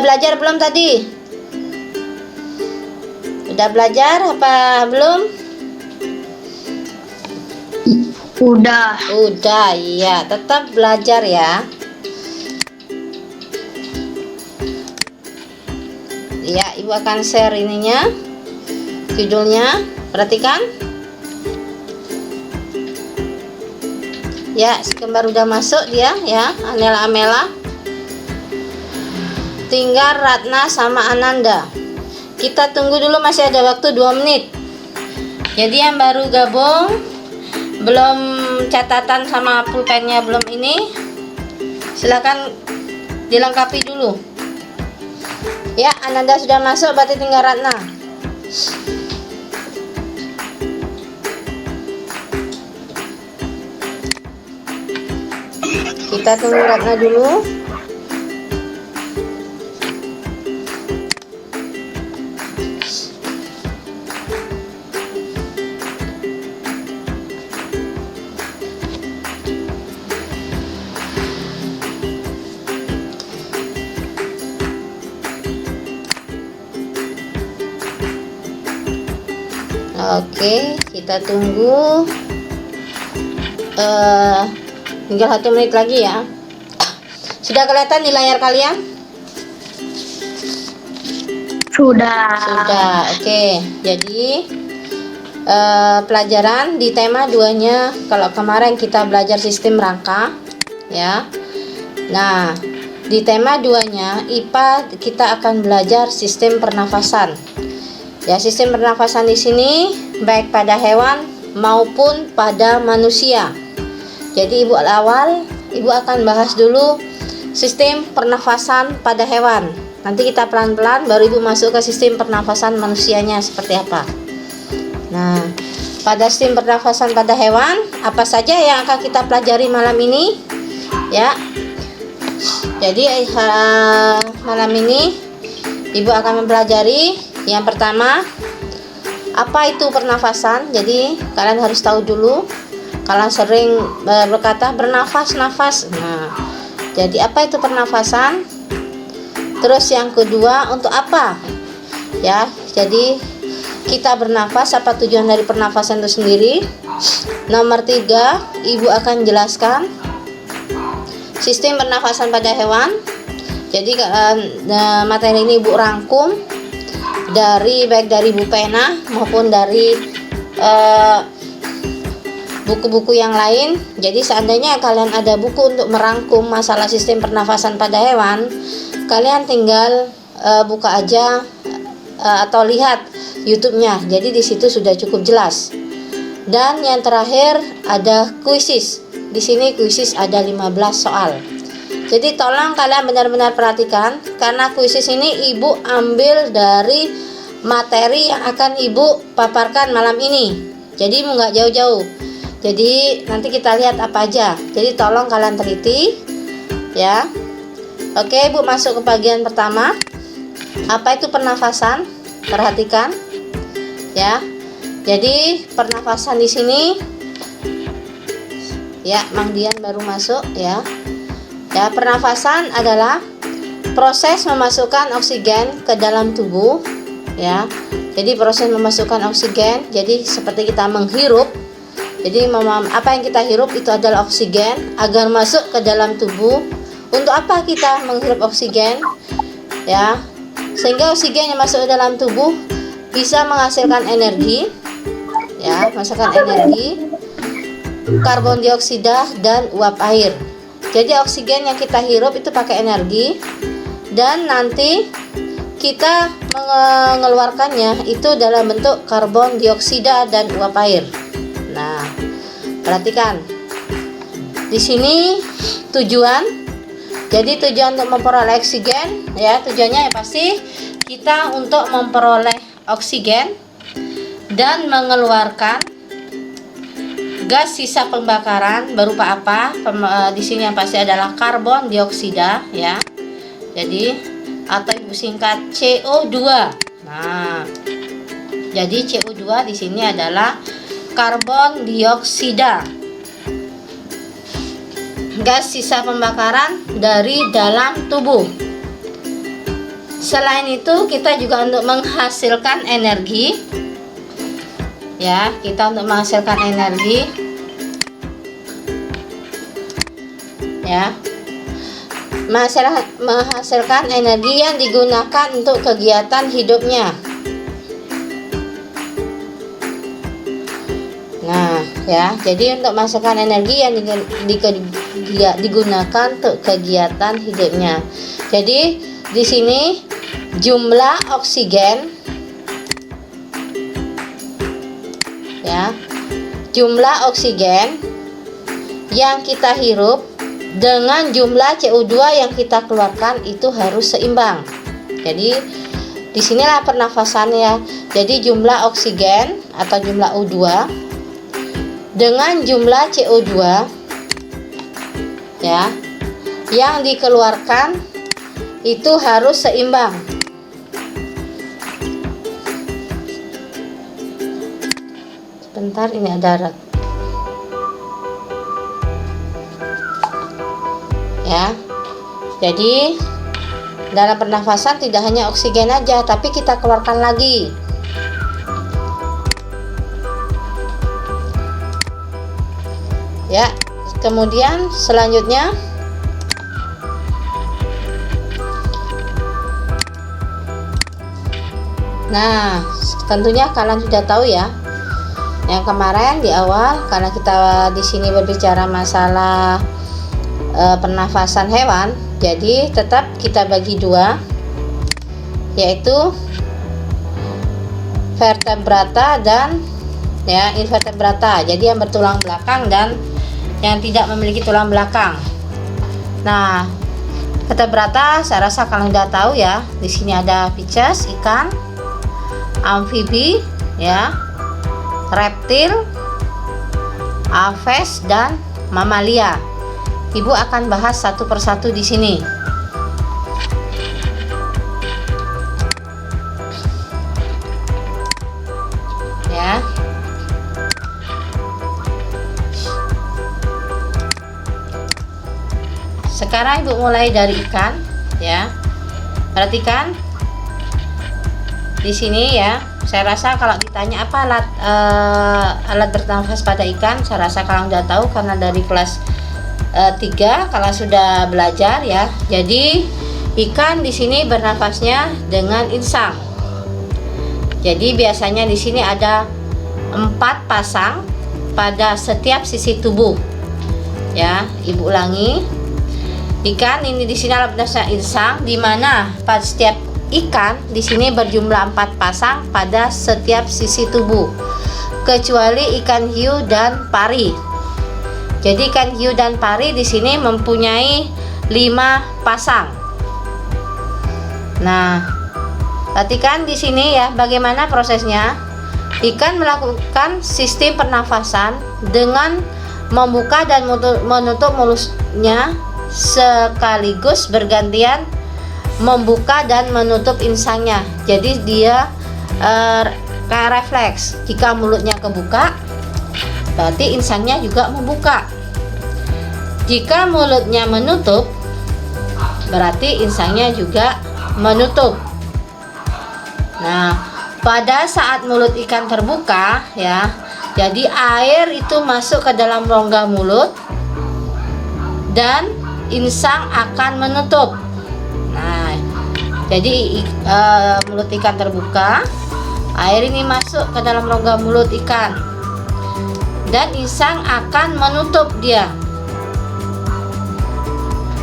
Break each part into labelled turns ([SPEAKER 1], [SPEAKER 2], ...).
[SPEAKER 1] belajar belum tadi? Udah belajar apa belum? Udah, iya. Tetap belajar ya. Ya, Ibu akan share ininya. Judulnya, perhatikan. Ya, si kembar udah masuk dia ya, Anela Amela. Tinggal Ratna sama Ananda. Kita tunggu dulu, masih ada waktu 2 menit. Jadi yang baru gabung, belum catatan sama pulpennya belum ini, silakan dilengkapi dulu. Ya, Ananda sudah masuk, berarti tinggal Ratna. Kita tunggu Ratna dulu. Oke, kita tunggu. Tinggal 1 menit lagi ya. Sudah kelihatan di layar kalian? Sudah. Oke. Jadi pelajaran di tema 2-nya, kalau kemarin kita belajar sistem rangka ya. Nah, di tema 2-nya IPA kita akan belajar sistem pernafasan. Ya, sistem pernafasan di sini baik pada hewan maupun pada manusia. Jadi Ibu akan bahas dulu sistem pernafasan pada hewan. Nanti kita pelan-pelan baru Ibu masuk ke sistem pernafasan manusianya seperti apa. Nah, pada sistem pernafasan pada hewan, apa saja yang akan kita pelajari malam ini? Ya. Jadi malam ini Ibu akan mempelajari yang pertama, apa itu pernafasan. Jadi kalian harus tahu dulu. Kalian sering berkata bernafas. Nah, jadi apa itu pernafasan? Terus yang kedua, untuk apa? Ya, jadi kita bernafas, apa tujuan dari pernafasan itu sendiri? Nomor 3, Ibu akan jelaskan sistem pernafasan pada hewan. Jadi materi ini Ibu rangkum baik dari Bu Pena maupun dari buku-buku yang lain. Jadi seandainya kalian ada buku untuk merangkum masalah sistem pernafasan pada hewan, kalian tinggal buka aja atau lihat YouTube-nya. Jadi di situ sudah cukup jelas. Dan yang terakhir ada kuisis. Di sini kuisis ada 15 soal. Jadi tolong kalian benar-benar perhatikan, karena kuisis ini Ibu ambil dari materi yang akan Ibu paparkan malam ini. Jadi nggak jauh-jauh. Jadi nanti kita lihat apa aja. Jadi tolong kalian teliti ya. Oke, Ibu masuk ke bagian pertama. Apa itu pernafasan? Perhatikan ya. Jadi pernafasan di sini ya, Mang Dian baru masuk ya. Ya, pernafasan adalah proses memasukkan oksigen ke dalam tubuh ya. Jadi proses memasukkan oksigen, jadi seperti kita menghirup. Jadi apa yang kita hirup itu adalah oksigen agar masuk ke dalam tubuh. Untuk apa kita menghirup oksigen? Ya, sehingga oksigen yang masuk ke dalam tubuh bisa menghasilkan energi. Ya, menghasilkan energi, karbon dioksida dan uap air. Jadi oksigen yang kita hirup itu pakai energi, dan nanti kita mengeluarkannya itu dalam bentuk karbon dioksida dan uap air. Nah, perhatikan. Di sini tujuan. Jadi tujuan untuk memperoleh oksigen ya, tujuannya ya pasti kita untuk memperoleh oksigen dan mengeluarkan gas sisa pembakaran berupa apa? Di sini yang pasti adalah karbon dioksida ya. Jadi atau Ibu singkat CO2. Nah, jadi CO2 di sini adalah karbon dioksida, gas sisa pembakaran dari dalam tubuh. Selain itu, kita juga untuk menghasilkan energi. Ya, kita untuk menghasilkan energi. Ya. Menghasilkan energi yang digunakan untuk kegiatan hidupnya. Nah, ya, jadi untuk menghasilkan energi yang digunakan untuk kegiatan hidupnya. Jadi di sini jumlah oksigen, ya, jumlah oksigen yang kita hirup dengan jumlah CO2 yang kita keluarkan itu harus seimbang. Jadi disinilah pernafasannya. Jadi jumlah oksigen atau jumlah O2 dengan jumlah CO2, ya, yang dikeluarkan itu harus seimbang. Sebentar, ini ada darat. Ya. Jadi dalam pernafasan tidak hanya oksigen aja, tapi kita keluarkan lagi. Ya. Kemudian selanjutnya nah, tentunya kalian sudah tahu ya. Yang kemarin di awal, karena kita di sini berbicara masalah pernafasan hewan, jadi tetap kita bagi dua, yaitu vertebrata dan ya invertebrata. Jadi yang bertulang belakang dan yang tidak memiliki tulang belakang. Nah, vertebrata saya rasa kalian sudah tahu ya. Di sini ada fishes, ikan, amfibi, ya, reptil, aves, dan mamalia. Ibu akan bahas satu persatu di sini. Ya. Sekarang ibu mulai dari ikan, ya. Perhatikan. Di sini ya, saya rasa kalau ditanya apa alat bernafas pada ikan, saya rasa kalian udah tahu karena dari kelas 3 kalau sudah belajar ya. Jadi ikan di sini bernafasnya dengan insang. Jadi biasanya di sini ada 4 pasang pada setiap sisi tubuh. Ya, ibu ulangi. Ikan ini di sini alat bernafasnya insang, di mana pada setiap ikan di sini berjumlah 4 pasang pada setiap sisi tubuh, kecuali ikan hiu dan pari. Jadi ikan hiu dan pari di sini mempunyai 5 pasang. Nah, perhatikan di sini ya bagaimana prosesnya. Ikan melakukan sistem pernafasan dengan membuka dan menutup mulutnya sekaligus bergantian membuka dan menutup insangnya. Jadi dia kayak refleks. Jika mulutnya kebuka, berarti insangnya juga membuka. Jika mulutnya menutup, berarti insangnya juga menutup. Nah, pada saat mulut ikan terbuka ya, jadi air itu masuk ke dalam rongga mulut dan insang akan menutup. Nah, jadi mulut ikan terbuka, air ini masuk ke dalam rongga mulut ikan dan insang akan menutup dia.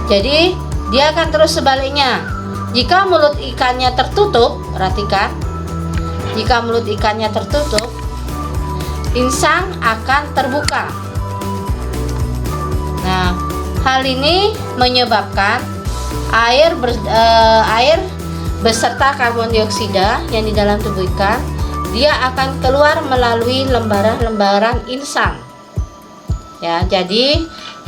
[SPEAKER 1] Jadi dia akan terus sebaliknya. Jika mulut ikannya tertutup, perhatikan, jika mulut ikannya tertutup, insang akan terbuka. Nah, hal ini menyebabkan air beserta karbon dioksida yang di dalam tubuh ikan, dia akan keluar melalui lembaran-lembaran insang. Ya, jadi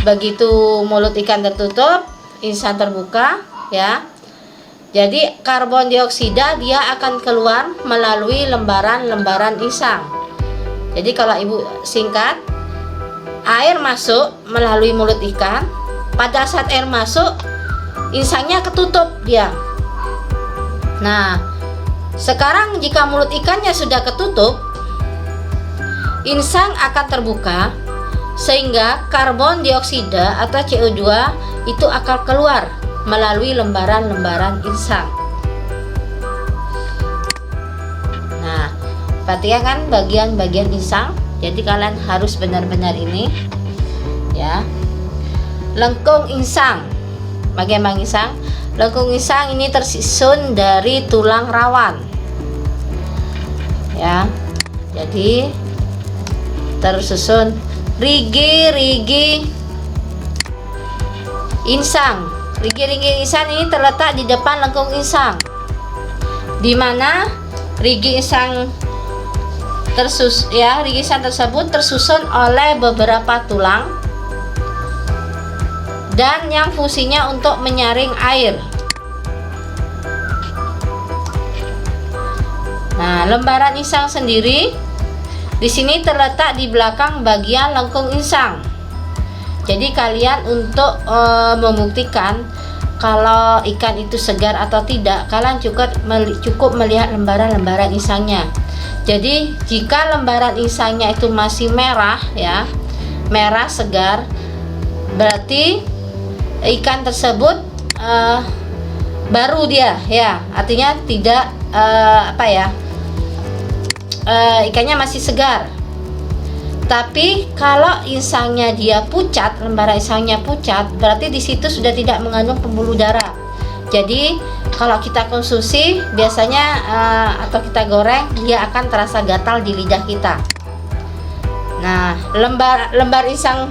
[SPEAKER 1] begitu mulut ikan tertutup, insang terbuka, ya. Jadi karbon dioksida dia akan keluar melalui lembaran-lembaran insang. Jadi kalau ibu singkat, air masuk melalui mulut ikan. Pada saat air masuk, insangnya ketutup dia. Nah, sekarang jika mulut ikannya sudah ketutup, insang akan terbuka sehingga karbon dioksida atau CO2 itu akan keluar melalui lembaran-lembaran insang. Nah, perhatikan kan bagian-bagian insang. Jadi kalian harus benar-benar ini ya. Lengkung insang. Bagian insang. Lengkung insang ini tersusun dari tulang rawan. Ya. Jadi tersusun rigi-rigi insang. Rigi-rigi insang ini terletak di depan lengkung insang, di mana rigi insang rigi insang tersebut tersusun oleh beberapa tulang dan yang fungsinya untuk menyaring air. Nah, lembaran insang sendiri di sini terletak di belakang bagian lengkung insang. Jadi kalian untuk membuktikan kalau ikan itu segar atau tidak, kalian cukup melihat lembaran-lembaran insangnya. Jadi jika lembaran insangnya itu masih merah ya, merah segar, berarti ikan tersebut baru dia ya, artinya tidak ikannya masih segar. Tapi kalau insangnya dia pucat, lembaran insangnya pucat, berarti di situ sudah tidak mengandung pembuluh darah. Jadi kalau kita konsumsi biasanya atau kita goreng, dia akan terasa gatal di lidah kita. Nah, lembar insang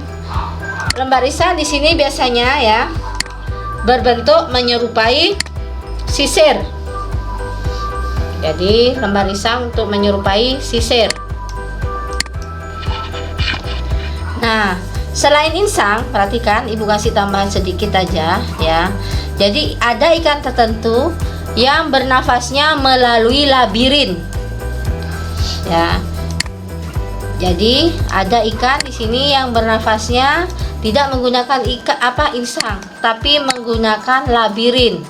[SPEAKER 1] di sini biasanya ya berbentuk menyerupai sisir. Jadi lembar insang untuk menyerupai sisir. Nah, selain insang, perhatikan ibu kasih tambahan sedikit aja ya. Jadi ada ikan tertentu yang bernafasnya melalui labirin. Ya. Jadi ada ikan di sini yang bernafasnya tidak menggunakan insang, tapi menggunakan labirin.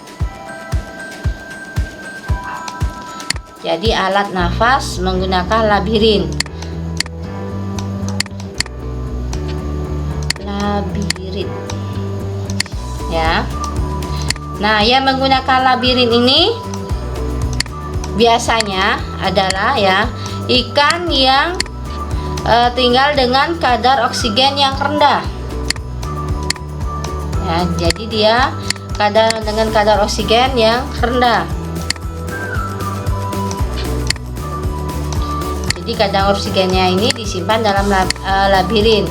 [SPEAKER 1] Jadi alat nafas menggunakan labirin. Ya. Nah, yang menggunakan labirin ini biasanya adalah ya ikan yang tinggal dengan kadar oksigen yang rendah. Ya, jadi dia dengan kadar oksigen yang rendah. Jadi kadar oksigennya ini disimpan dalam labirin.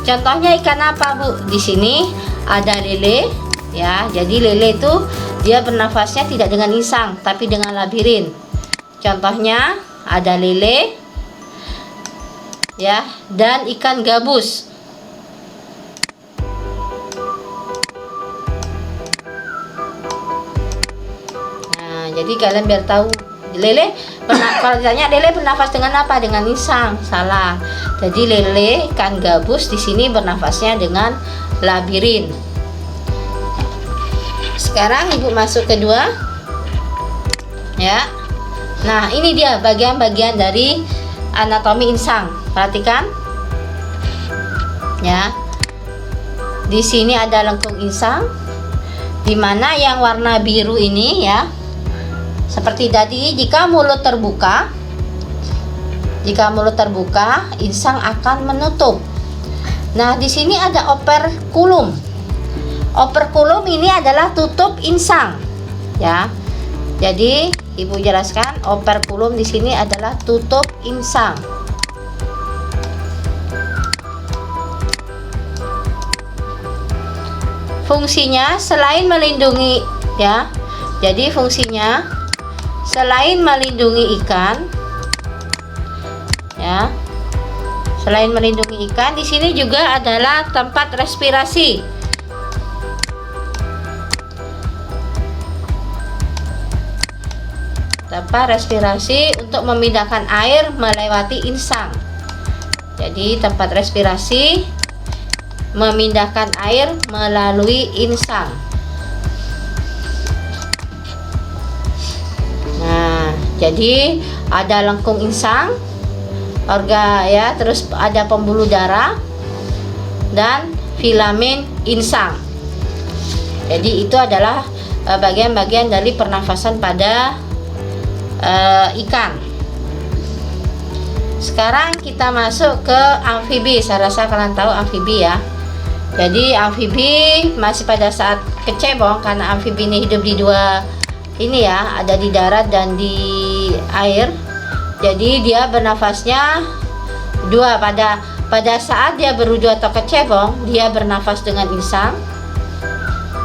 [SPEAKER 1] Contohnya ikan apa, Bu? Di sini ada lele, ya. Jadi lele itu dia bernafasnya tidak dengan insang, tapi dengan labirin. Contohnya ada lele, ya, dan ikan gabus. Nah, jadi kalian biar tahu lele kalau ditanya lele bernafas dengan apa? Dengan insang. Salah. Jadi lele ikan gabus di sini bernafasnya dengan labirin. Sekarang ibu masuk kedua. Ya. Nah, ini dia bagian-bagian dari anatomi insang. Perhatikan. Ya. Di sini ada lengkung insang. Di mana yang warna biru ini ya. Seperti tadi, jika mulut terbuka, insang akan menutup. Nah, di sini ada operculum. Operculum ini adalah tutup insang, ya. Jadi, ibu jelaskan, operculum di sini adalah tutup insang. Fungsinya selain melindungi, ya. Jadi fungsinya selain melindungi ikan, ya, selain melindungi ikan, di sini juga adalah tempat respirasi. Tempat respirasi untuk memindahkan air melewati insang. Jadi tempat respirasi memindahkan air melalui insang. Jadi ada lengkung insang, terus ada pembuluh darah dan filamen insang. Jadi itu adalah bagian-bagian dari pernafasan pada ikan. Sekarang kita masuk ke amfibi. Saya rasa kalian tahu amfibi ya. Jadi amfibi masih pada saat kecebong, karena amfibi ini hidup di dua ini ya, ada di darat dan di air. Jadi dia bernafasnya dua. Pada saat dia beruju atau kecebong, dia bernafas dengan insang.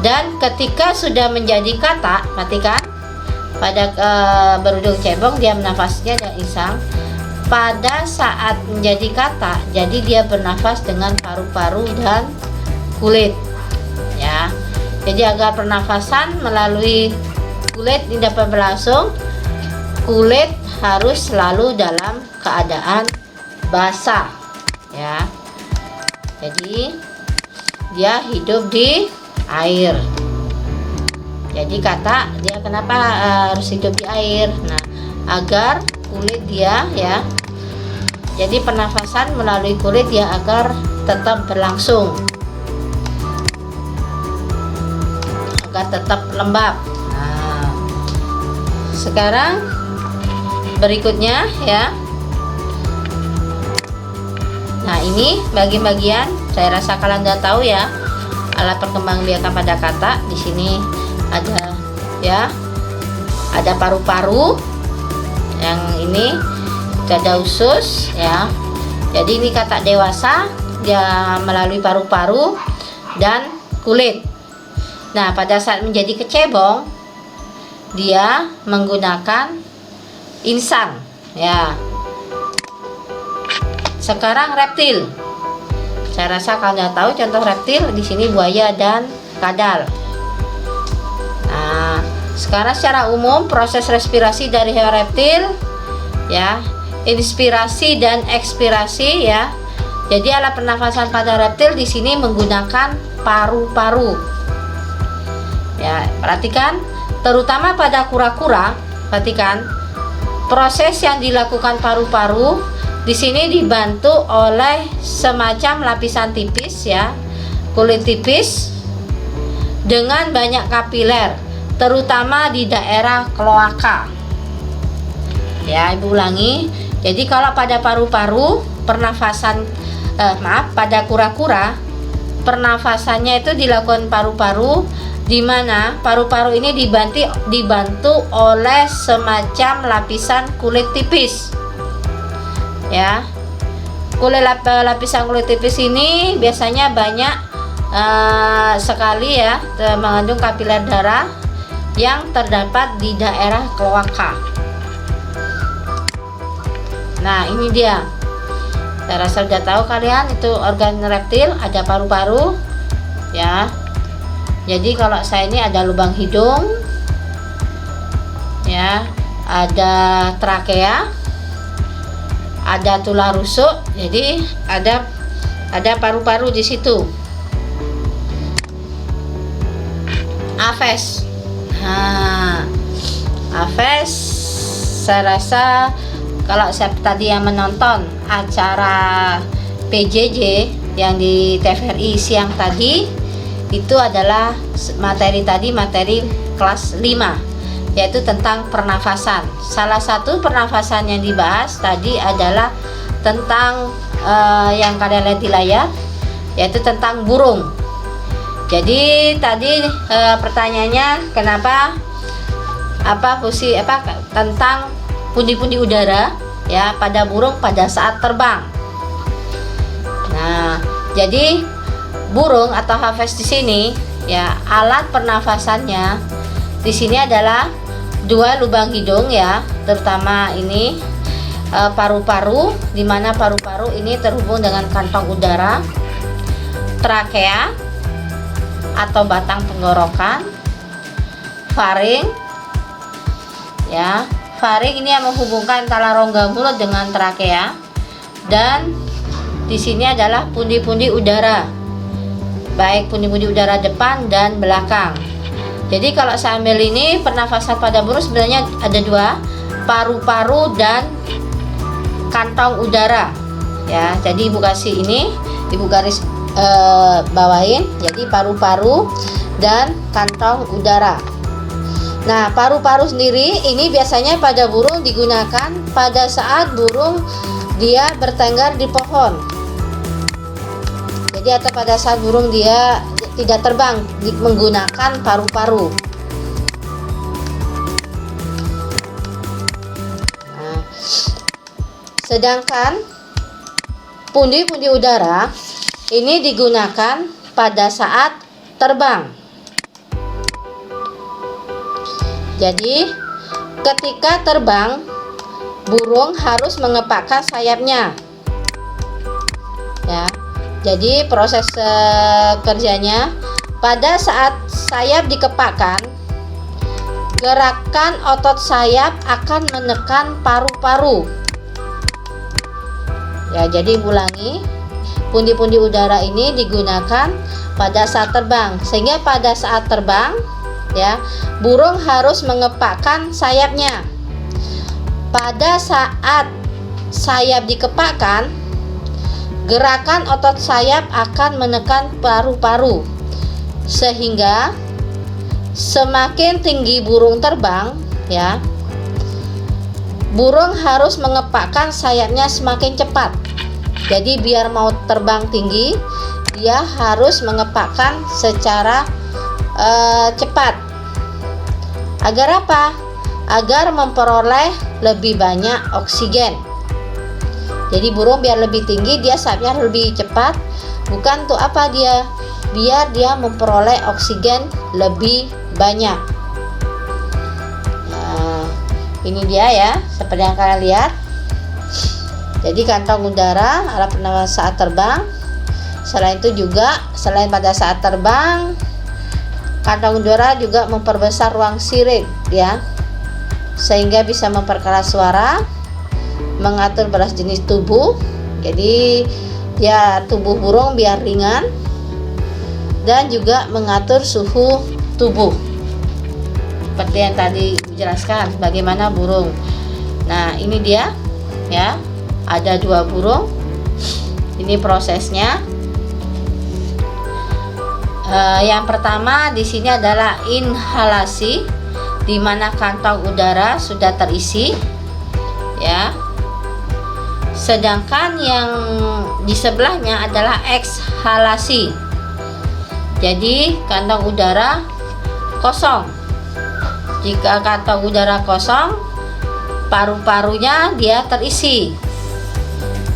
[SPEAKER 1] Dan ketika sudah menjadi katak, perhatikan, pada berujung cebong dia bernafasnya dengan insang. Pada saat menjadi katak, jadi dia bernafas dengan paru-paru dan kulit ya. Jadi agar pernafasan melalui kulit ini dapat berlangsung, kulit harus selalu dalam keadaan basah ya. Jadi dia hidup di air. Jadi katak dia kenapa harus hidup di air? Nah, agar kulit dia ya, jadi pernafasan melalui kulit dia agar tetap berlangsung, agar tetap lembab. Nah, sekarang berikutnya ya. Nah, ini bagian-bagian, saya rasa kalian udah tahu ya, alat perkembangbiakan pada katak. Di sini ada ya, ada paru-paru. Yang ini ada usus ya. Jadi ini katak dewasa, dia melalui paru-paru dan kulit. Nah, pada saat menjadi kecebong, dia menggunakan insang ya. Sekarang reptil. Saya rasa kalian tahu contoh reptil di sini buaya dan kadal. Nah, sekarang secara umum proses respirasi dari hewan reptil ya, inspirasi dan ekspirasi ya. Jadi alat pernafasan pada reptil di sini menggunakan paru-paru. Ya, perhatikan terutama pada kura-kura, perhatikan proses yang dilakukan paru-paru di sini dibantu oleh semacam lapisan tipis ya, kulit tipis dengan banyak kapiler, terutama di daerah kloaka. Ya, Ibu ulangi. Jadi kalau pada paru-paru pernafasan pada kura-kura pernafasannya itu dilakukan paru-paru, di mana paru-paru ini dibantu oleh semacam lapisan kulit tipis. Ya. Lapisan kulit tipis ini biasanya banyak sekali ya, mengandung kapiler darah yang terdapat di daerah kloaka. Nah, ini dia. Saya rasa sudah tahu kalian itu organ reptil ada paru-paru ya. Jadi kalau saya ini ada lubang hidung ya, ada trakea, ada tulang rusuk. Jadi ada paru-paru di situ. Aves. Nah, aves saya rasa kalau saya tadi yang menonton acara PJJ yang di TVRI siang tadi, itu adalah materi kelas 5, yaitu tentang pernafasan. Salah satu pernafasan yang dibahas tadi adalah tentang yang kalian lihat di layar, yaitu tentang burung. Jadi tadi pertanyaannya kenapa tentang pundi-pundi udara ya pada burung pada saat terbang. Nah, jadi burung atau aves di sini ya, alat pernafasannya di sini adalah dua lubang hidung ya, terutama ini paru-paru, di mana paru-paru ini terhubung dengan kantong udara, trakea atau batang tenggorokan, faring ya. Faring ini yang menghubungkan antara rongga mulut dengan trakea, dan di sini adalah pundi-pundi udara, baik pundi-pundi udara depan dan belakang. Jadi kalau saya ambil ini pernafasan pada burung sebenarnya ada dua, paru-paru dan kantong udara. Ya, jadi Ibu kasih ini, Ibu garis bawain. Jadi paru-paru dan kantong udara. Nah, paru-paru sendiri ini biasanya pada burung digunakan pada saat burung dia bertengger di pohon. Jadi atau pada saat burung dia tidak terbang menggunakan paru-paru. Nah, sedangkan pundi-pundi udara ini digunakan pada saat terbang. Jadi ketika terbang, burung harus mengepakkan sayapnya. Ya. Jadi proses kerjanya pada saat sayap dikepakkan, gerakan otot sayap akan menekan paru-paru. Ya, jadi ulangi, pundi-pundi udara ini digunakan pada saat terbang, sehingga pada saat terbang, ya, burung harus mengepakkan sayapnya. Pada saat sayap dikepakkan, gerakan otot sayap akan menekan paru-paru, sehingga semakin tinggi burung terbang, ya, burung harus mengepakkan sayapnya semakin cepat. Jadi biar mau terbang tinggi, dia harus mengepakkan secara cepat. Agar apa? Agar memperoleh lebih banyak oksigen. Jadi burung biar lebih tinggi, dia sayapnya lebih cepat. Bukan untuk apa dia? Biar dia memperoleh oksigen lebih banyak. Nah, ini dia ya, seperti yang kalian lihat. Jadi kantong udara adalah pernafasan saat terbang. Selain itu juga, selain pada saat terbang, kantong udara juga memperbesar ruang sirip, ya, sehingga bisa memperkeras suara, mengatur beras jenis tubuh. Jadi ya tubuh burung biar ringan, dan juga mengatur suhu tubuh seperti yang tadi dijelaskan bagaimana burung. Nah, ini dia ya, ada 2 burung. Ini prosesnya. Yang pertama di sini adalah inhalasi, di mana kantong udara sudah terisi, ya. Sedangkan yang di sebelahnya adalah ekshalasi. Jadi kantong udara kosong. Jika kantong udara kosong, paru-parunya dia terisi.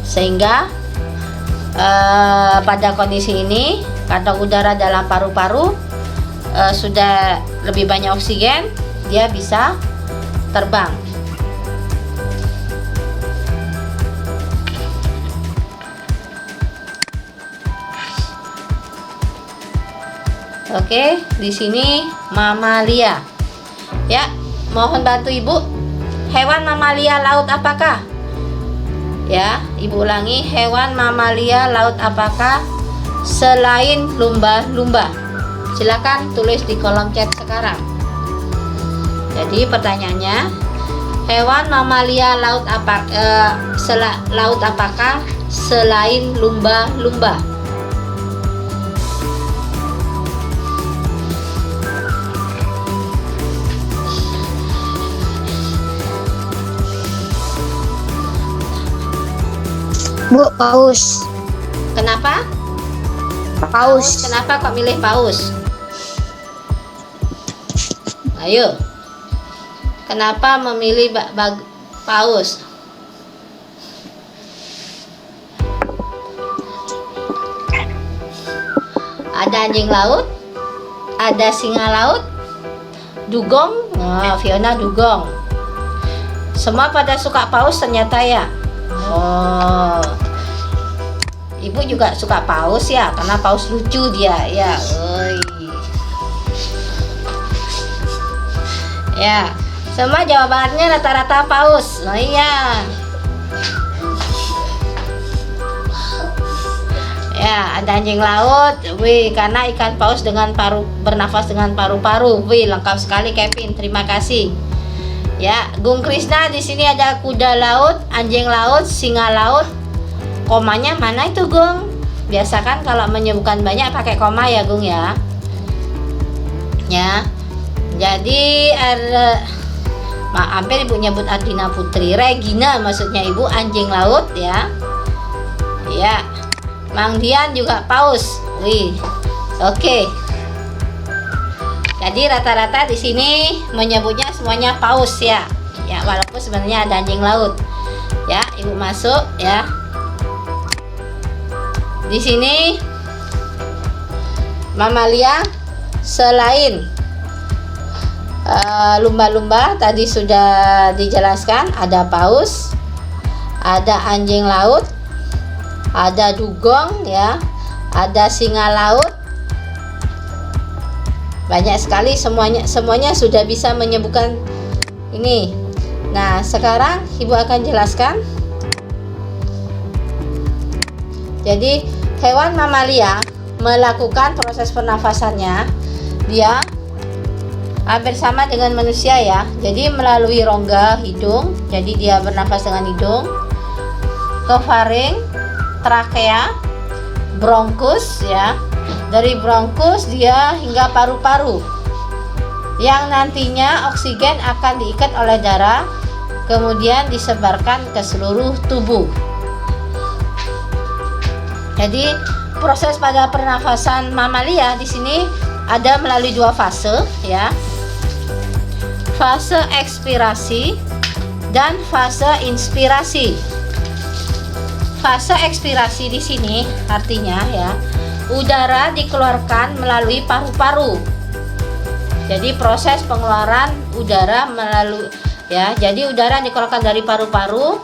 [SPEAKER 1] Sehingga pada kondisi ini kantong udara dalam paru-paru sudah lebih banyak oksigen, dia bisa terbang. Oke, di sini mamalia. Ya, mohon bantu Ibu. Hewan mamalia laut apakah? Ya, Ibu ulangi, hewan mamalia laut apakah selain lumba-lumba? Silakan tulis di kolom chat sekarang. Jadi pertanyaannya, hewan mamalia laut apakah selain lumba-lumba?
[SPEAKER 2] Bu, paus.
[SPEAKER 1] Kenapa?
[SPEAKER 2] Paus.
[SPEAKER 1] Kenapa kok milih paus? Ayo. Kenapa memilih paus? Ada anjing laut, ada singa laut, dugong. Nah, Fiona dugong. Semua pada suka paus ternyata ya. Oh, Ibu juga suka paus ya, karena paus lucu dia ya. Oi. Ya, semua jawabannya rata-rata paus. Oh iya. Ya, ada anjing laut. Wih, karena ikan paus dengan bernafas dengan paru-paru. Wih, lengkap sekali Kevin. Terima kasih. Ya, Gung Krisna di sini ada kuda laut, anjing laut, singa laut. Komanya mana itu, Gung? Biasa kan kalau menyebutkan banyak pakai koma ya, Gung ya. Ya. Jadi ada hampir ibu nyebut Ardina Putri. Regina maksudnya ibu, anjing laut ya. Ya. Mang Dian juga paus. Wih. Oke. Jadi rata-rata di sini menyebutnya semuanya paus ya. Ya, walaupun sebenarnya ada anjing laut. Ya, ibu masuk ya. Di sini mamalia selain lumba-lumba tadi sudah dijelaskan, ada paus, ada anjing laut, ada dugong ya, ada singa laut. Banyak sekali, semuanya sudah bisa menyebutkan ini. Nah, sekarang ibu akan jelaskan. Jadi hewan mamalia melakukan proses pernafasannya, dia hampir sama dengan manusia ya. Jadi melalui rongga hidung, jadi dia bernafas dengan hidung, ke faring, trakea, bronkus ya. Dari bronkus dia hingga paru-paru, yang nantinya oksigen akan diikat oleh darah, kemudian disebarkan ke seluruh tubuh. Jadi proses pada pernafasan mamalia di sini ada melalui dua fase ya. Fase ekspirasi dan fase inspirasi. Fase ekspirasi di sini artinya ya, udara dikeluarkan melalui paru-paru. Jadi proses pengeluaran udara melalui ya, jadi udara dikeluarkan dari paru-paru.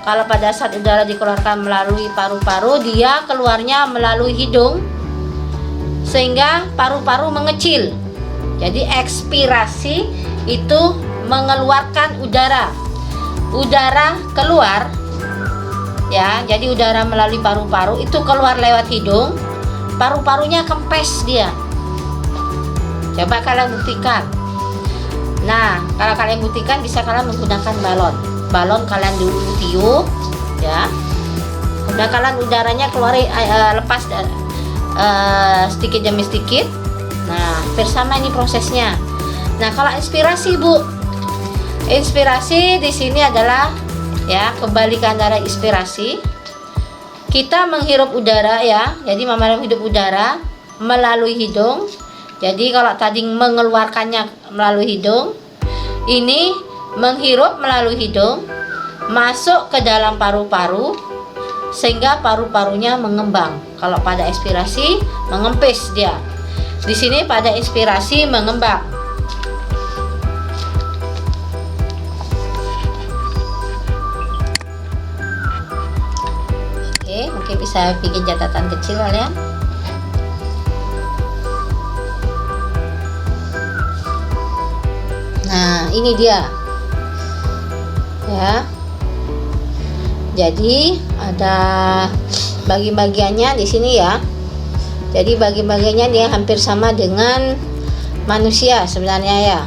[SPEAKER 1] Kalau pada saat udara dikeluarkan melalui paru-paru, dia keluarnya melalui hidung sehingga paru-paru mengecil. Jadi ekspirasi itu mengeluarkan udara. Udara keluar ya, jadi udara melalui paru-paru itu keluar lewat hidung. Paru-parunya kempes dia. Coba kalian buktikan. Nah, kalau kalian buktikan bisa kalian menggunakan balon. Balon kalian dulu tiup ya. Kemudian kalian udaranya keluar lepas sedikit demi sedikit. Nah, bersama ini prosesnya. Nah, kalau inspirasi, Bu. Inspirasi di sini adalah ya, kebalikan dari inspirasi. Kita menghirup udara ya, jadi mamalia hidup udara melalui hidung. Jadi kalau tadi mengeluarkannya melalui hidung, ini menghirup melalui hidung, masuk ke dalam paru-paru sehingga paru-parunya mengembang. Kalau pada ekspirasi mengempis dia. Di sini pada inspirasi mengembang. Mungkin bisa bikin catatan kecil kalian. Nah, ini dia ya. Jadi ada bagi-bagiannya di sini ya. Jadi bagi-bagiannya dia hampir sama dengan manusia sebenarnya ya.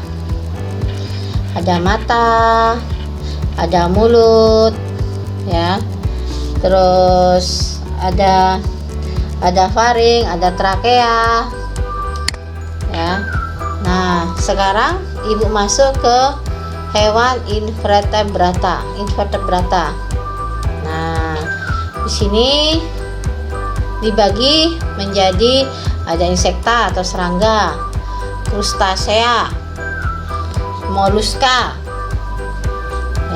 [SPEAKER 1] Ada mata, ada mulut ya. Terus ada faring, ada trakea ya. Nah, sekarang ibu masuk ke hewan invertebrata. Nah, di sini dibagi menjadi ada insekta atau serangga, krustasea, moluska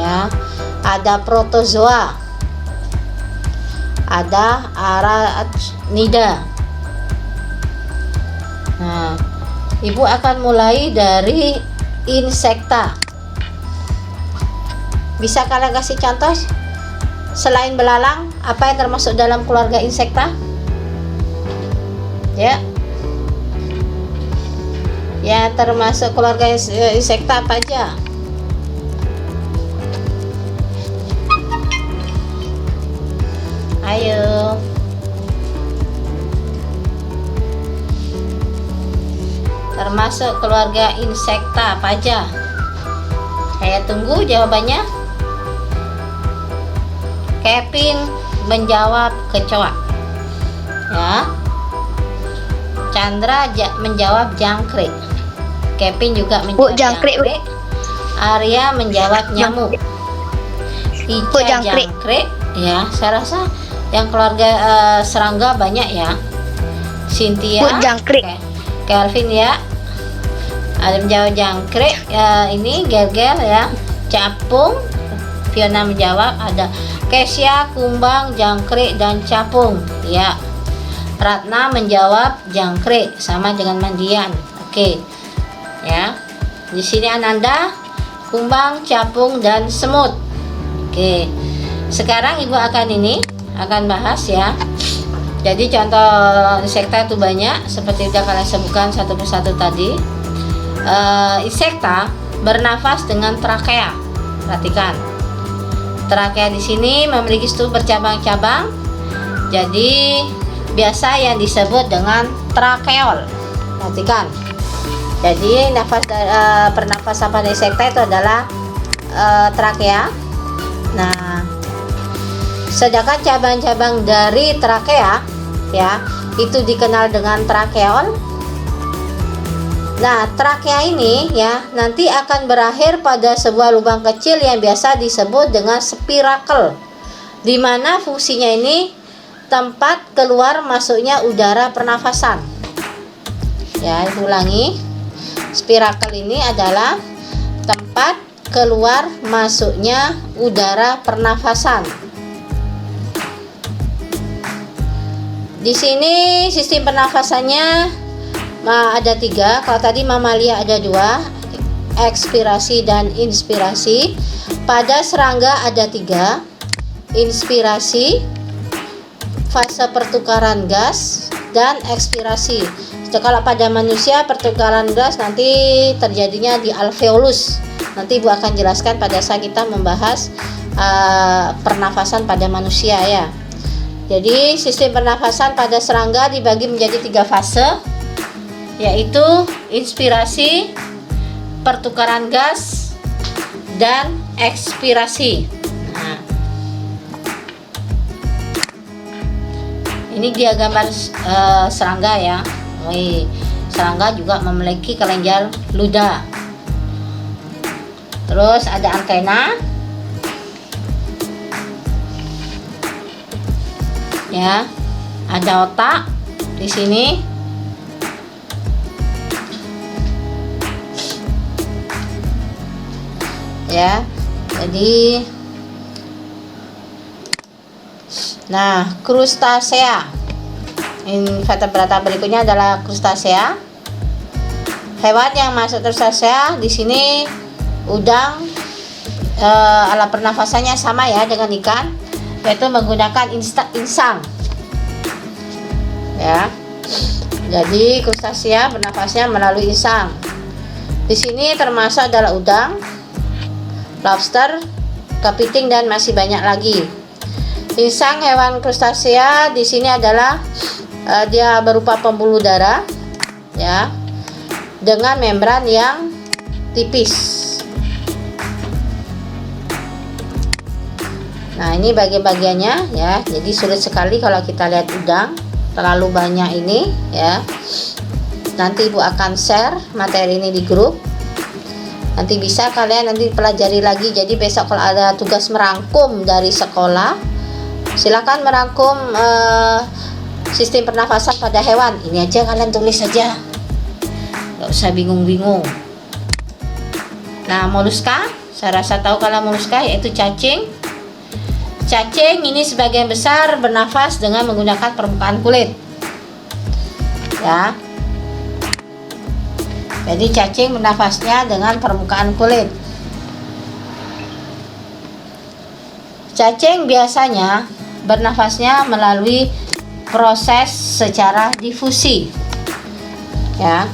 [SPEAKER 1] ya, ada protozoa, ada arachnida. Nah, ibu akan mulai dari insekta. Bisa kalian kasih contoh selain belalang, apa yang termasuk dalam keluarga insekta? Ya. Ya, termasuk keluarga insekta apa aja? Ayo. Termasuk keluarga insekta apa aja? Saya tunggu jawabannya. Kevin menjawab kecoa. Ya. Chandra menjawab jangkrik. Kevin juga menjawab
[SPEAKER 2] jangkrik, Bu.
[SPEAKER 1] jangkrik. Arya menjawab nyamuk. Ica
[SPEAKER 2] jangkrik.
[SPEAKER 1] jangkrik. Ya, saya rasa yang keluarga serangga banyak ya. Cynthia
[SPEAKER 2] jangkrik.
[SPEAKER 1] Kelvin ya. Ada menjawab jangkrik. Ya, ini Gergel ya. Capung. Fiona menjawab. Ada Kesya, kumbang, jangkrik, dan capung. Ya. Ratna menjawab jangkrik sama dengan Mandian. Oke. Ya. Di sini Ananda, kumbang, capung, dan semut. Oke. Sekarang Ibu akan bahas ya. Jadi contoh insekta itu banyak seperti udah kalian sebutkan satu persatu tadi. Insekta bernafas dengan trakea. Perhatikan. Trakea di sini memiliki struktur bercabang-cabang. Jadi biasa yang disebut dengan trakeol. Perhatikan. Jadi pernafasan pada insekta itu adalah trakea. Nah, sedangkan cabang-cabang dari trakea ya, itu dikenal dengan trakeol. Nah, trakea ini ya nanti akan berakhir pada sebuah lubang kecil yang biasa disebut dengan spirakel, di mana fungsinya ini tempat keluar masuknya udara pernafasan. Ya, ulangi. Spirakel ini adalah tempat keluar masuknya udara pernafasan. Di sini sistem pernafasannya ada 3. Kalau tadi mamalia ada 2, ekspirasi dan inspirasi. Pada serangga ada 3, inspirasi, fase pertukaran gas, dan ekspirasi. Kalau pada manusia pertukaran gas nanti terjadinya di alveolus. Nanti Ibu akan jelaskan pada saat kita membahas pernafasan pada manusia ya. Jadi sistem pernafasan pada serangga dibagi menjadi 3 fase, yaitu inspirasi, pertukaran gas, dan ekspirasi. Nah, ini dia gambar serangga ya. Serangga juga memiliki kelenjar ludah. Terus ada antena. Ya. Ada otak di sini. Ya. Jadi krustasea. Vertebrata berikutnya adalah krustasea. Hewan yang masuk krustasea di sini udang, alat pernafasannya sama ya dengan ikan, yaitu menggunakan insang. Ya. Jadi krustasea bernafasnya melalui insang. Di sini termasuk adalah udang, lobster, kepiting, dan masih banyak lagi. Insang hewan krustasea di sini adalah dia berupa pembuluh darah ya, dengan membran yang tipis. Nah, ini bagian-bagiannya ya. Jadi sulit sekali kalau kita lihat udang, terlalu banyak ini ya. Nanti Ibu akan share materi ini di grup. Nanti bisa kalian pelajari lagi. Jadi besok kalau ada tugas merangkum dari sekolah, silakan merangkum sistem pernafasan pada hewan. Ini aja kalian tulis saja, nggak usah bingung-bingung. Nah, moluska, saya rasa tahu kalau moluska, yaitu cacing. Cacing ini sebagian besar bernafas dengan menggunakan permukaan kulit. Ya. Jadi cacing bernafasnya dengan permukaan kulit. Cacing biasanya bernafasnya melalui proses secara difusi. Ya.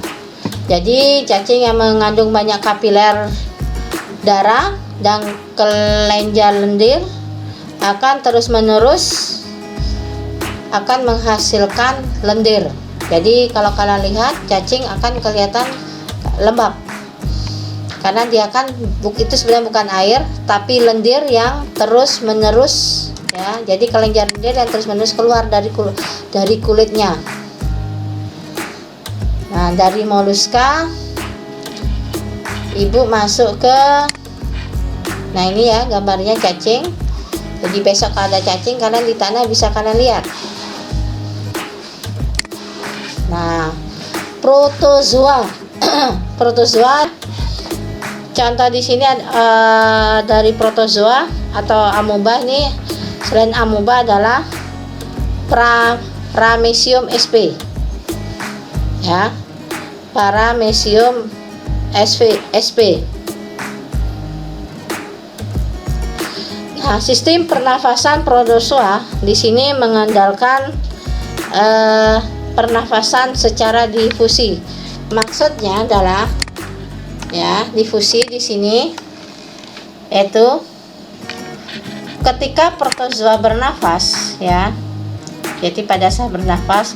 [SPEAKER 1] Jadi cacing yang mengandung banyak kapiler darah dan kelenjar lendir akan terus-menerus akan menghasilkan lendir. Jadi kalau kalian lihat, cacing akan kelihatan lembab karena dia kan itu sebenarnya bukan air tapi lendir yang terus menerus ya, jadi kelenjar lendir yang terus menerus keluar dari kulitnya. Nah, dari moluska ibu masuk ke, nah ini ya gambarnya cacing. Jadi besok ada cacing, kalian di tanah bisa kalian lihat. Nah, protozoa. Protozoa contoh di sini dari protozoa atau amoeba. Ini selain amoeba adalah Paramecium sp ya, Paramecium sp. Nah, sistem pernafasan protozoa di sini mengandalkan pernafasan secara difusi. Maksudnya adalah ya, difusi di sini yaitu ketika protozoa bernafas ya. Jadi pada saat bernafas,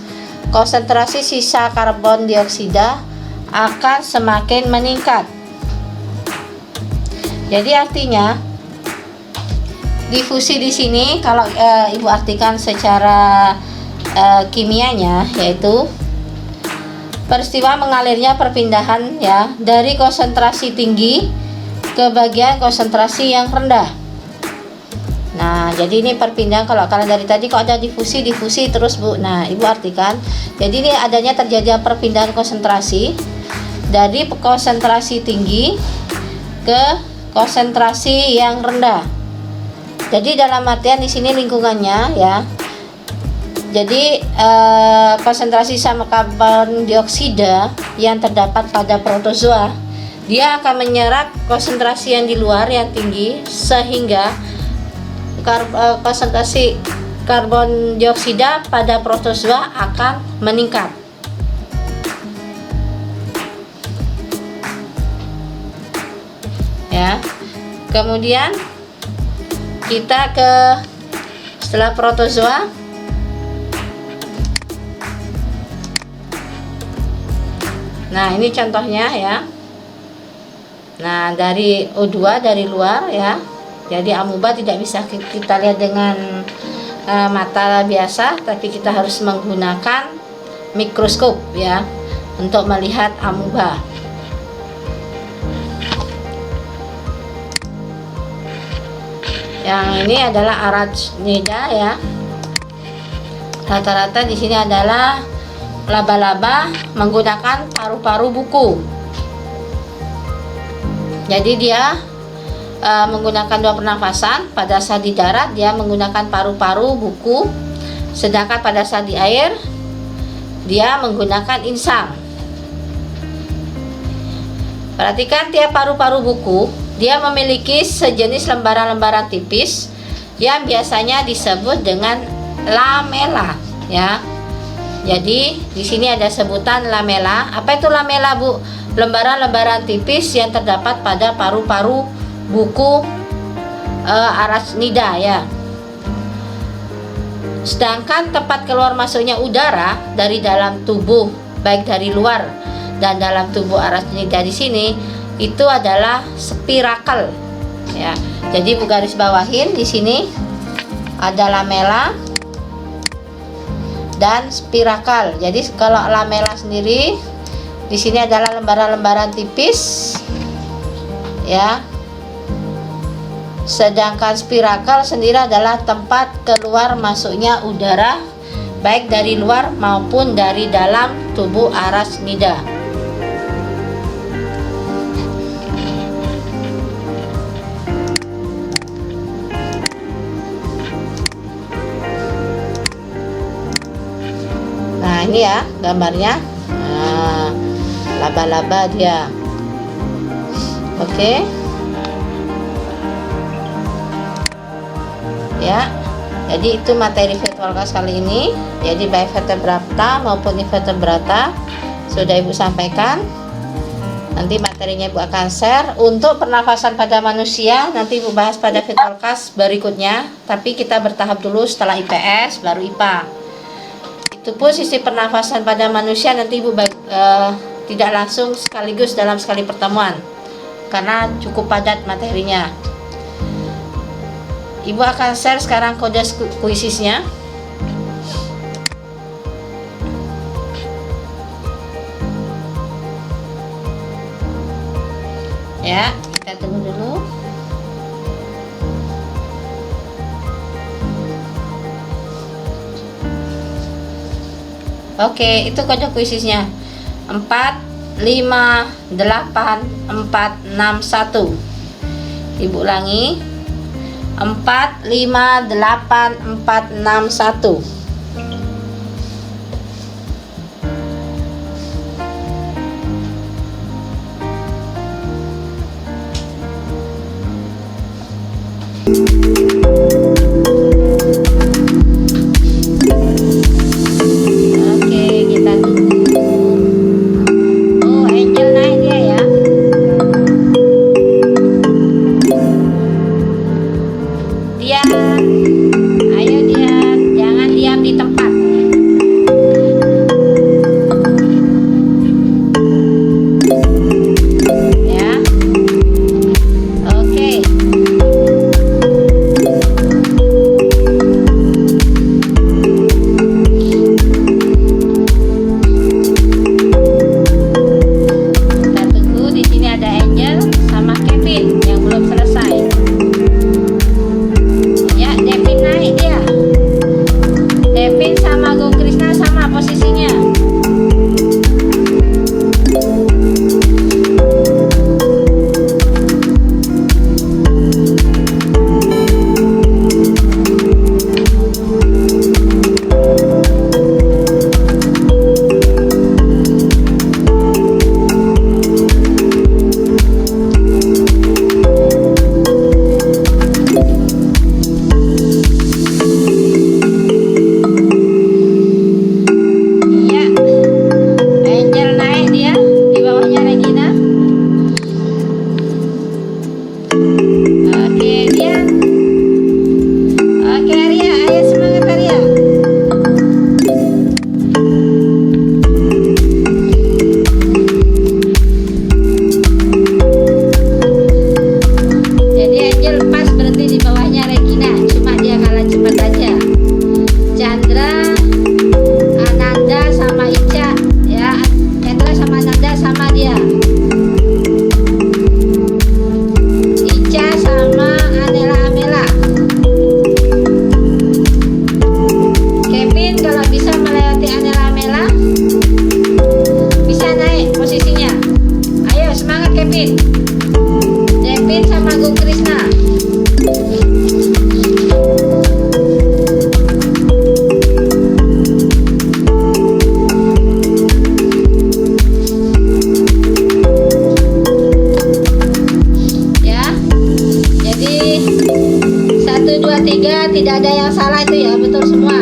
[SPEAKER 1] konsentrasi sisa karbon dioksida akan semakin meningkat. Jadi artinya difusi di sini kalau ibu artikan secara kimianya, yaitu peristiwa mengalirnya perpindahan ya dari konsentrasi tinggi ke bagian konsentrasi yang rendah. Nah, jadi ini perpindahan. Kalau kalian dari tadi kok ada difusi terus Bu. Nah, ibu artikan, jadi ini adanya terjadi perpindahan konsentrasi dari konsentrasi tinggi ke konsentrasi yang rendah. Jadi dalam artian di sini lingkungannya ya. Jadi konsentrasi sama karbon dioksida yang terdapat pada protozoa, dia akan menyerap konsentrasi yang di luar yang tinggi, sehingga konsentrasi karbon dioksida pada protozoa akan meningkat. Ya. Kemudian kita ke setelah protozoa. Nah, ini contohnya ya. Nah, dari O2 dari luar ya. Jadi amoeba tidak bisa kita lihat dengan mata biasa, tapi kita harus menggunakan mikroskop ya untuk melihat amoeba. Yang ini adalah arachnida ya. Rata-rata di sini adalah laba-laba menggunakan paru-paru buku. Jadi dia menggunakan dua pernafasan. Pada saat di darat dia menggunakan paru-paru buku, sedangkan pada saat di air dia menggunakan insang. Perhatikan tiap paru-paru buku, dia memiliki sejenis lembaran-lembaran tipis yang biasanya disebut dengan lamela ya. Jadi di sini ada sebutan lamela. Apa itu lamela, Bu? Lembaran-lembaran tipis yang terdapat pada paru-paru buku arachnida ya. Sedangkan tempat keluar masuknya udara dari dalam tubuh, baik dari luar dan dalam tubuh arachnida di sini, itu adalah spirakel ya. Jadi Bu garis bawahin di sini ada lamela dan spirakel. Jadi kalau lamela sendiri di sini adalah lembaran-lembaran tipis ya. Sedangkan spirakel sendiri adalah tempat keluar masuknya udara baik dari luar maupun dari dalam tubuh arachnida. Nah, ini ya gambarnya. Nah, laba-laba dia. Oke. Ya. Jadi itu materi virtual class kali ini. Jadi baik vertebrata maupun invertebrata sudah Ibu sampaikan. Nanti materinya Ibu akan share. Untuk pernafasan pada manusia nanti Ibu bahas pada virtual class berikutnya. Tapi kita bertahap dulu, setelah IPS baru IPA. Itu pun sisi pernafasan pada manusia nanti Ibu tidak langsung sekaligus dalam sekali pertemuan. karena cukup padat materinya. Ibu akan share sekarang kode kuisisnya. Ya, kita tunggu dulu. Oke, itu kode kuisisnya 458461. Ibu ulangi, 458461. Oke, kita tunggu. Oh, Angel naik dia ya. Dian, ayo Dian, jangan diam di tempat. Ya, oke. Kita tunggu, di sini ada Angel sama Kevin yang belum selesai. Ya, Devin naik dia. Devin sama Go Krishna sama posisinya. Ya, Angel naik dia, di bawahnya Regina. Oke, dia. Oke, Arya, ayo semangat Arya. Jadi Angel pas berhenti di bawahnya Regina, cuma dia kalah cepat aja. Chandra, Ananda sama Ica, ya. Chandra sama Ananda sama dia. Ica sama Anela Amela. Kevin kalau bisa melewati Anela Amela, bisa naik posisinya. Ayo semangat Kevin. Devin sama Go Krishna. Ya, jadi 1, 2, 3 tidak ada yang salah itu ya, betul semua.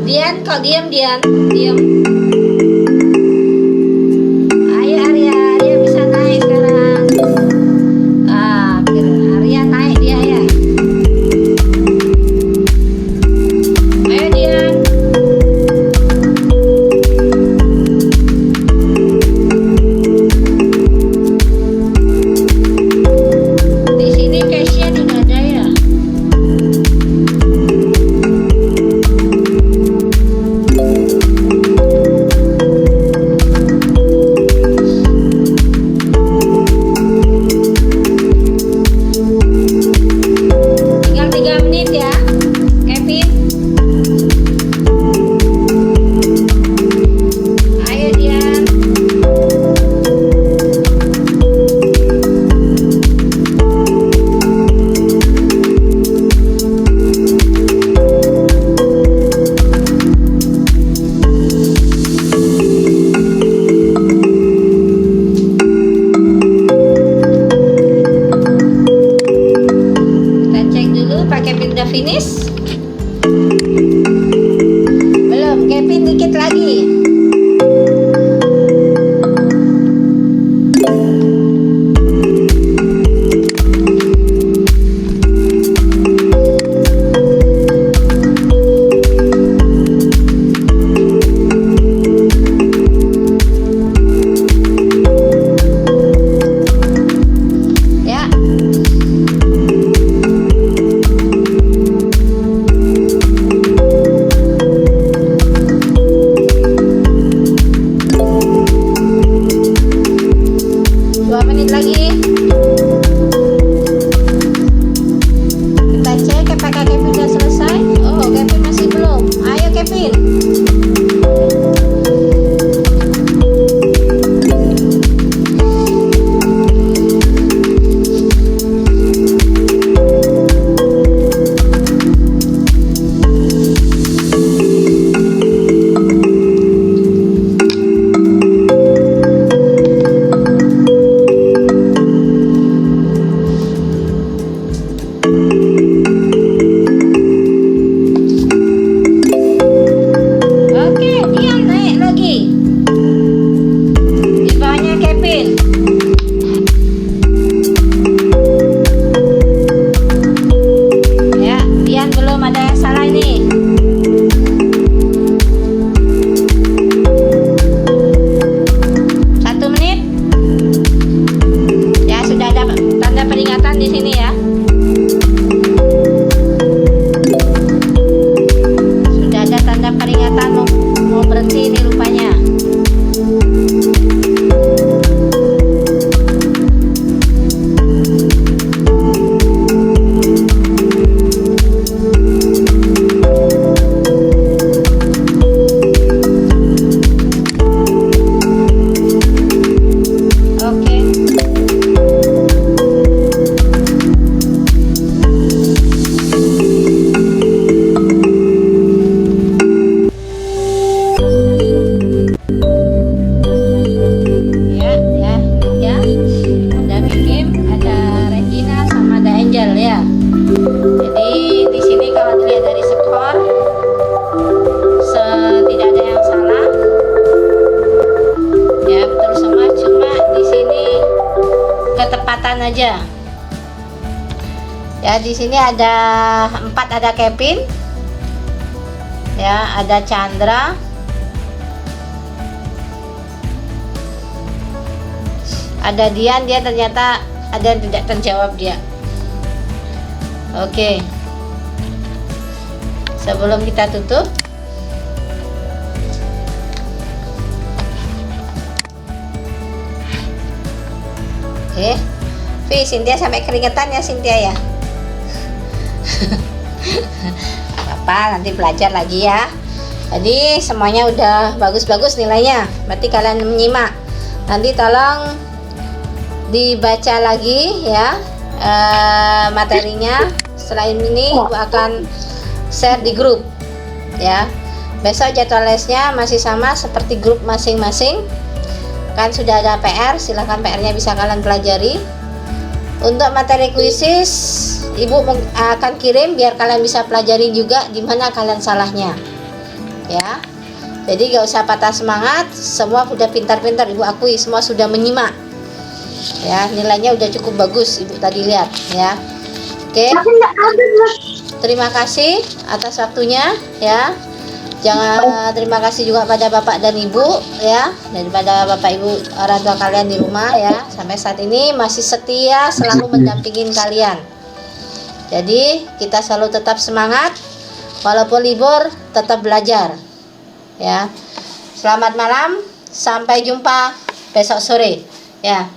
[SPEAKER 1] Dian, kok diam Dian, diam. Ayo Arya, Arya bisa naik sekarang. Arya naik dia ya. Ayo Dian. Di sini Kesia tidak ada ya. aja. Ya, di sini ada 4, ada Kevin. Ya, ada Chandra. Ada Dian, dia ternyata ada yang tidak terjawab dia. Oke. Sebelum kita tutup, oke. Cynthia sampai keringetan ya, Cynthia ya. Apa, nanti belajar lagi ya. Jadi semuanya udah bagus-bagus nilainya. Berarti kalian menyimak. Nanti tolong dibaca lagi ya materinya. Setelah ini Ibu akan share di grup ya. Besok jadwal lesnya masih sama seperti grup masing-masing. Kan sudah ada PR, silahkan PR-nya bisa kalian pelajari. Untuk materi kuisis Ibu akan kirim biar kalian bisa pelajari juga di mana kalian salahnya ya. Jadi gak usah patah semangat, semua udah pintar-pintar, Ibu akui semua sudah menyimak ya. Nilainya udah cukup bagus, Ibu tadi lihat ya. Oke, terima kasih atas waktunya ya. Jangan, terima kasih juga pada Bapak dan Ibu ya, daripada Bapak Ibu orang tua kalian di rumah ya, sampai saat ini masih setia selalu mendampingin kalian. Jadi kita selalu tetap semangat, walaupun libur tetap belajar ya. Selamat malam, sampai jumpa besok sore ya.